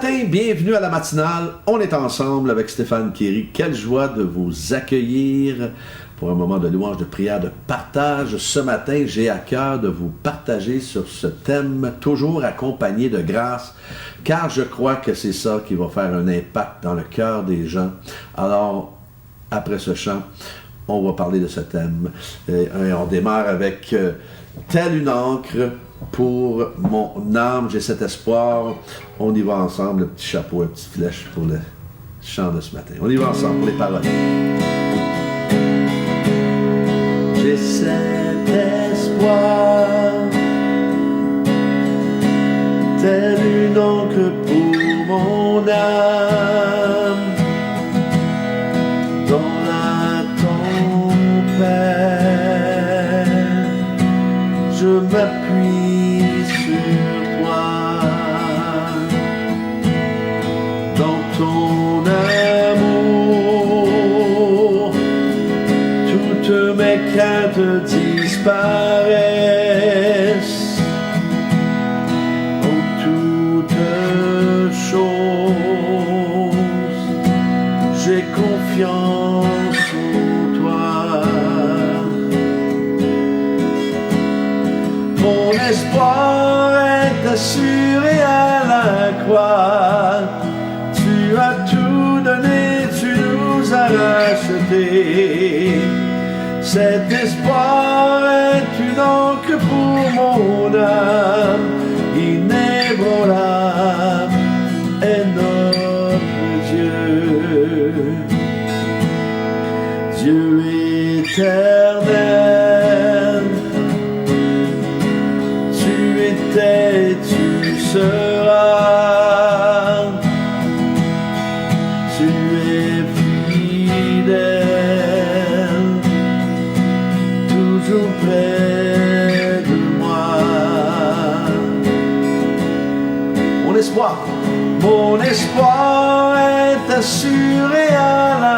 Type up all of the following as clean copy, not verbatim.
matin, bienvenue à la matinale. On est ensemble avec Stéphane Kéry. Quelle joie de vous accueillir pour un moment de louange, de prière, de partage. Ce matin, j'ai à cœur de vous partager sur ce thème, toujours accompagné de grâce, car je crois que c'est ça qui va faire un impact dans le cœur des gens. Alors, après ce chant, on va parler de ce thème. Et on démarre avec telle une encre pour mon âme, j'ai cet espoir. On y va ensemble, le petit chapeau, la petite flèche pour le chant de ce matin. On y va ensemble pour les paroles. J'ai cet espoir, telle une encre pour mon âme, dans la tempête, je m'appuie sur toi, dans ton amour, toutes mes craintes disparaissent, en toutes choses, j'ai confiance en toi. Mon espoir est assuré à la croix. Tu as tout donné, tu nous as rachetés. Cet espoir est une encre pour mon âme, inébranlable est notre Dieu. Dieu éternel, tu étais, tu seras, tu es fidèle, toujours près de moi. Mon espoir est assuré à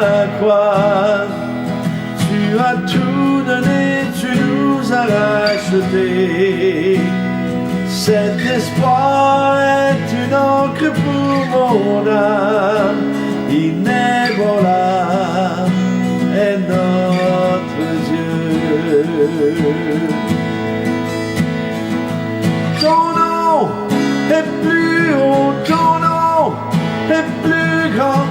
la croix. Tu as tout donné, tu nous as rachetés. Cet espoir est une encre pour mon âme, inébranlable est notre Dieu. Ton nom est plus haut, ton nom est plus grand,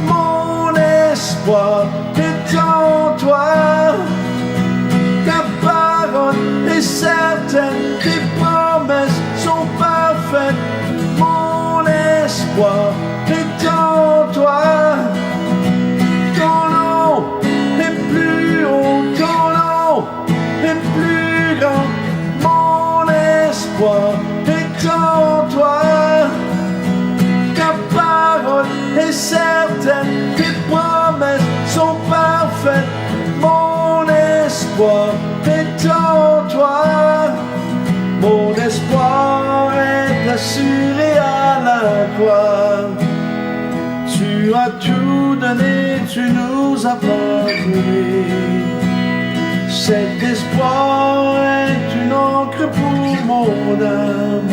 mon espoir est en toi. Ta parole est certaine, tes promesses sont parfaites, mon espoir est en toi. Ton nom est plus haut, ton nom est plus grand, mon espoir est en toi. Ta parole est certaine, tes promesses sont parfaites, mon espoir est en toi. Mon espoir est assuré à la croix. Tu as tout donné, tu nous as pardonné. Cet espoir est une encre pour mon âme,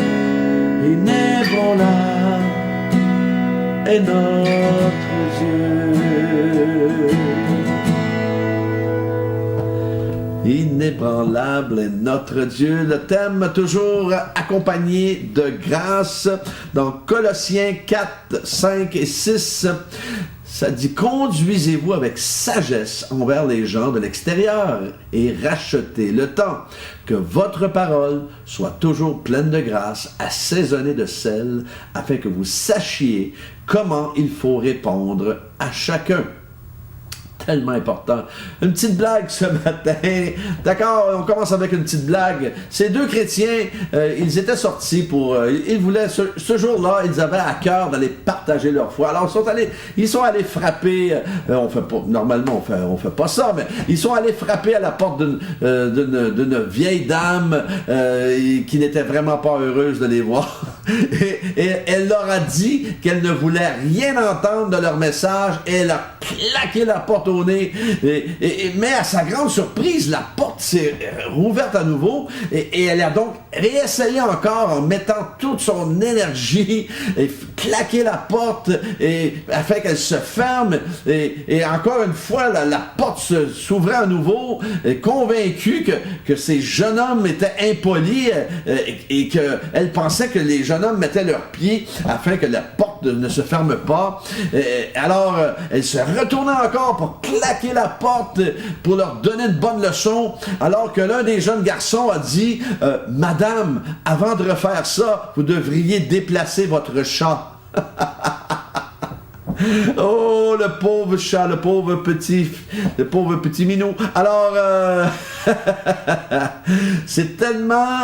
inébranlable est notre Dieu. Inébranlable est notre Dieu. Le thème toujours accompagné de grâce. Dans Colossiens 4, 5 et 6, ça dit « Conduisez-vous avec sagesse envers les gens de l'extérieur et rachetez le temps, que votre parole soit toujours pleine de grâce, assaisonnée de sel, afin que vous sachiez comment il faut répondre à chacun. » Tellement important. Une petite blague ce matin. D'accord, on commence avec une petite blague. Ces deux chrétiens, ils étaient sortis pour... ils voulaient, ce jour-là, ils avaient à cœur d'aller partager partager leur foi. Alors, ils sont allés frapper, normalement, on fait pas ça, mais ils sont allés frapper à la porte d'une vieille dame qui n'était vraiment pas heureuse de les voir. Et elle leur a dit qu'elle ne voulait rien entendre de leur message et elle a claqué la porte au nez. Mais à sa grande surprise, la porte s'est rouverte à nouveau et elle a donc réessayé encore en mettant toute son énergie et claqué la porte afin qu'elle se ferme. Et encore une fois, la porte s'ouvrait à nouveau, convaincue que ces jeunes hommes étaient impolis et qu'elle pensait que les jeunes hommes mettaient leurs pieds afin que la porte ne se ferme pas. Alors, elle se retournait encore pour claquer la porte, pour leur donner une bonne leçon, alors que l'un des jeunes garçons a dit « Madame, avant de refaire ça, vous devriez déplacer votre chat. » Oh, le pauvre chat, le pauvre petit minou. Alors, c'est tellement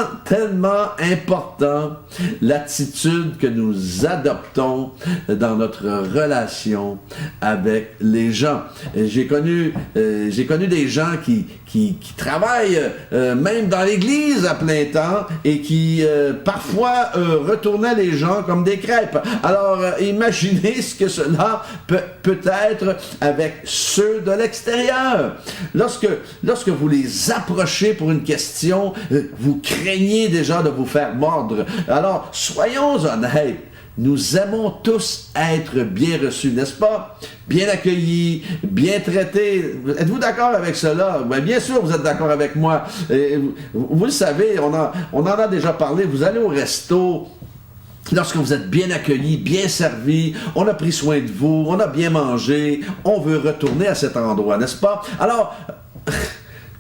important l'attitude que nous adoptons dans notre relation avec les gens. J'ai connu des gens qui travaillent même dans l'église à plein temps et qui parfois retournaient les gens comme des crêpes. Alors, imaginez ce que cela peut être avec ceux de l'extérieur. Lorsque vous les approchez pour une question, vous craignez déjà de vous faire mordre. Alors, soyons honnêtes. Nous aimons tous être bien reçus, n'est-ce pas? Bien accueillis, bien traités. Êtes-vous d'accord avec cela? Ben, bien sûr, vous êtes d'accord avec moi. Vous le savez, on en a déjà parlé. Vous allez au resto. Lorsque vous êtes bien accueillis, bien servis, on a pris soin de vous, on a bien mangé, on veut retourner à cet endroit, n'est-ce pas? Alors,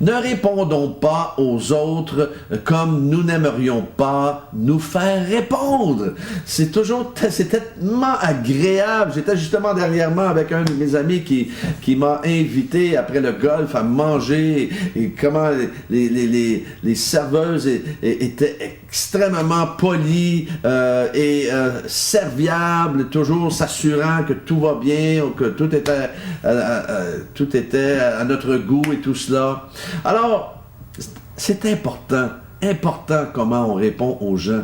ne répondons pas aux autres comme nous n'aimerions pas nous faire répondre. C'est tellement agréable. J'étais justement dernièrement avec un de mes amis qui m'a invité après le golf à manger et comment les serveuses étaient extrêmement polies et serviables, toujours s'assurant que tout va bien, que tout était à notre goût et tout cela. Alors, c'est important comment on répond aux gens,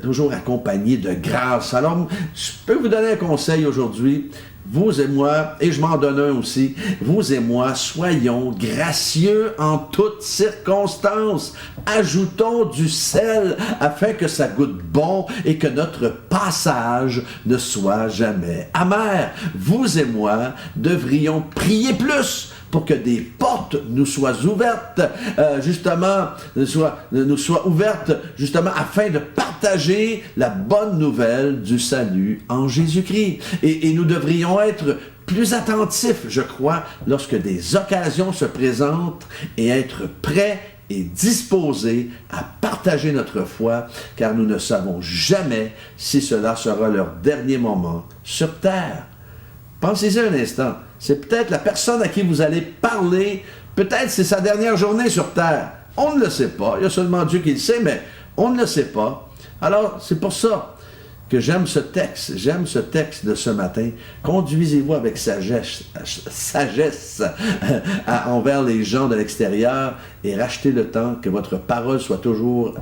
toujours accompagné de grâce. Alors, je peux vous donner un conseil aujourd'hui. Vous et moi, et je m'en donne un aussi, vous et moi, soyons gracieux en toutes circonstances. Ajoutons du sel afin que ça goûte bon et que notre passage ne soit jamais amer. Vous et moi devrions prier plus pour que des portes nous soient ouvertes, nous soient ouvertes, justement, afin de partager la bonne nouvelle du salut en Jésus-Christ. Et nous devrions être plus attentifs, je crois, lorsque des occasions se présentent et être prêts et disposés à partager notre foi, car nous ne savons jamais si cela sera leur dernier moment sur terre. Pensez-y un instant. C'est peut-être la personne à qui vous allez parler, peut-être c'est sa dernière journée sur terre. On ne le sait pas. Il y a seulement Dieu qui le sait, mais on ne le sait pas. Alors, c'est pour ça que j'aime ce texte. J'aime ce texte de ce matin. Conduisez-vous avec sagesse envers les gens de l'extérieur et rachetez le temps que votre parole soit toujours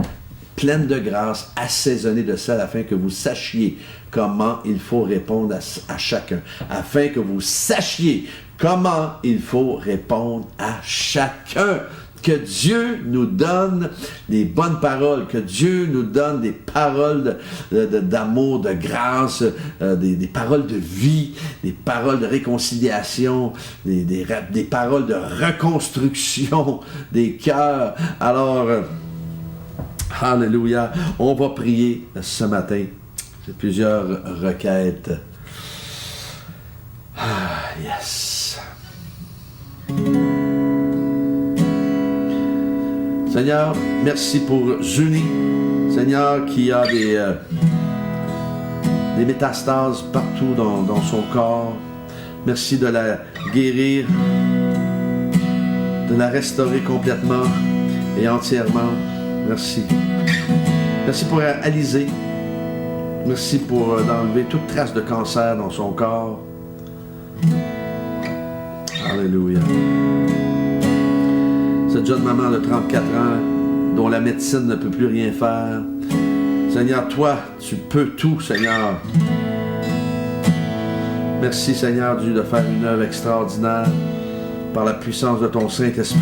pleine de grâce, assaisonnée de sel, afin que vous sachiez comment il faut répondre à chacun. Afin que vous sachiez comment il faut répondre à chacun. Que Dieu nous donne des bonnes paroles, que Dieu nous donne des paroles d'amour, de grâce, des paroles de vie, des paroles de réconciliation, des paroles de reconstruction des cœurs. Alors, alléluia, on va prier ce matin. C'est plusieurs requêtes. Ah, yes. Seigneur, merci pour Zuni. Seigneur, qui a des métastases partout dans son corps. Merci de la guérir, de la restaurer complètement et entièrement. Merci. Merci pour Alizé. Merci pour d'enlever toute trace de cancer dans son corps. Alléluia. Cette jeune maman de 34 ans dont la médecine ne peut plus rien faire. Seigneur, toi, tu peux tout, Seigneur. Merci, Seigneur Dieu, de faire une œuvre extraordinaire par la puissance de ton Saint-Esprit.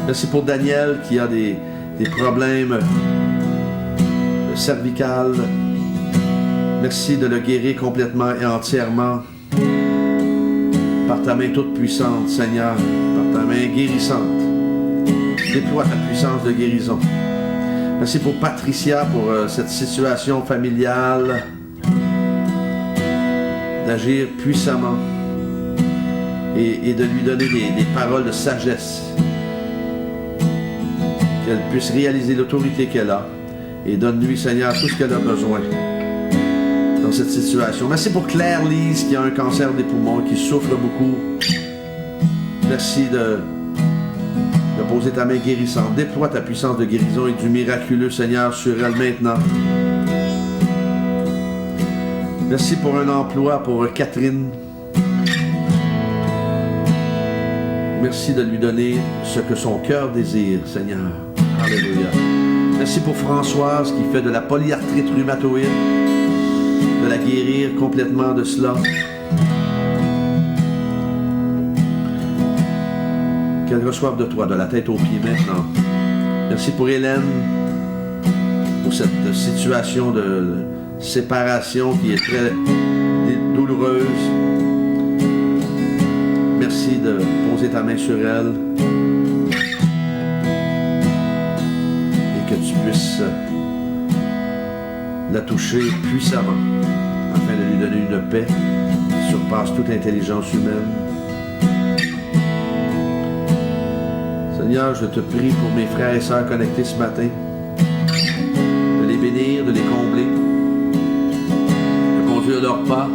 Merci pour Daniel qui a des problèmes cervicales. Merci de le guérir complètement et entièrement par ta main toute puissante, Seigneur, par ta main guérissante. Déploie ta puissance de guérison. Merci pour Patricia, pour cette situation familiale, d'agir puissamment et de lui donner des paroles de sagesse, qu'elle puisse réaliser l'autorité qu'elle a, et donne-lui, Seigneur, tout ce qu'elle a besoin dans cette situation. Merci pour Claire-Lise qui a un cancer des poumons, qui souffre beaucoup. Merci de poser ta main guérissante. Déploie ta puissance de guérison et du miraculeux, Seigneur, sur elle maintenant. Merci pour un emploi pour Catherine. Merci de lui donner ce que son cœur désire, Seigneur. Alléluia. Merci pour Françoise qui fait de la polyarthrite rhumatoïde, de la guérir complètement de cela. Qu'elle reçoive de toi, de la tête aux pieds maintenant. Merci pour Hélène, pour cette situation de séparation qui est très douloureuse. Merci de poser ta main sur elle et que tu puisses la toucher puissamment afin de lui donner une paix qui surpasse toute intelligence humaine. Seigneur, je te prie pour mes frères et sœurs connectés ce matin, de les bénir, de les combler, de conduire leurs pas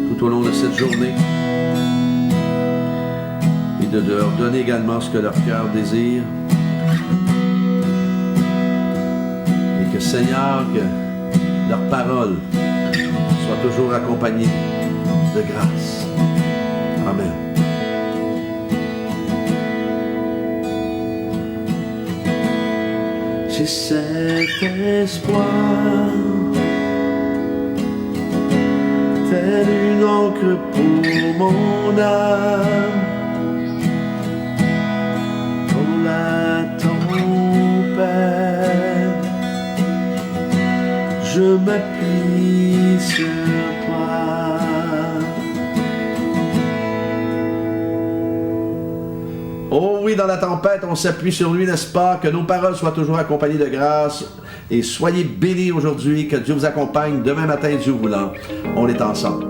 tout au long de cette journée et de leur donner également ce que leur cœur désire. Et que, Seigneur, que leur parole soit toujours accompagnée de grâce. Amen. J'ai cet espoir, tel une encre pour mon âme, dans la tempête, je m'appuie sur toi. Oh oui, dans la tempête, on s'appuie sur lui, n'est-ce pas? Que nos paroles soient toujours accompagnées de grâce. Et soyez bénis aujourd'hui. Que Dieu vous accompagne demain matin, Dieu voulant. On est ensemble.